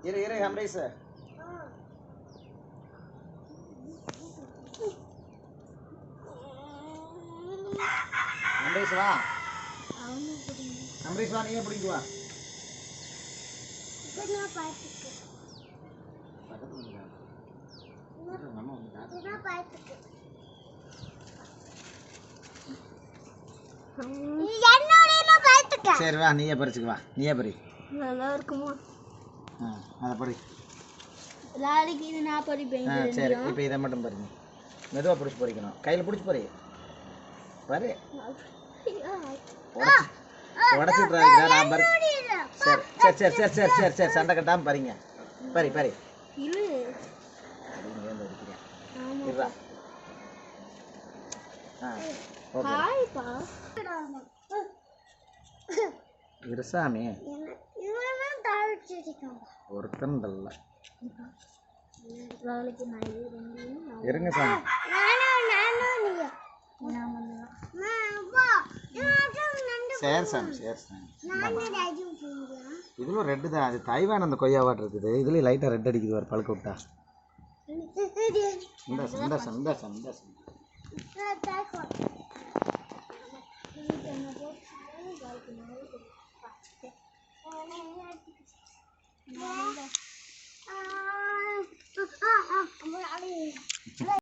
இரு அம்ரேஷ் அம்ரேஷ் வா அம்ரேஷ் வா நீயே பிடிக்கு வா சரி வா நீயே பறிச்சுக்கு வா நீயே பறி நல்லா இருக்குமா அதை பறி லாரிக்கு இது நான் பறிப்பேன் சரி இப்போ இதை மட்டும் பறிங்க மெதுவாக பிடிச்சி பறிக்கணும் கையில் பிடிச்சி பறி பறி உடச்சி விட்றாங்க நான் பறி சரி சரி சரி சரி சரி சரி சண்டை கட்டாமல் பறிங்க பறி பறி இருடா இருசாமி ஒருத்தன் இல்ல இருங்க சாமி சரி சாமி சரி சாமி இதுல ரெட்டு தான் அது தைவான் அந்த கொய்யாவாட்டு இருக்குது இதுல லைட்டா ரெட் அடிக்குது ஒரு பழுக்க விட்டா சந்தோஷம்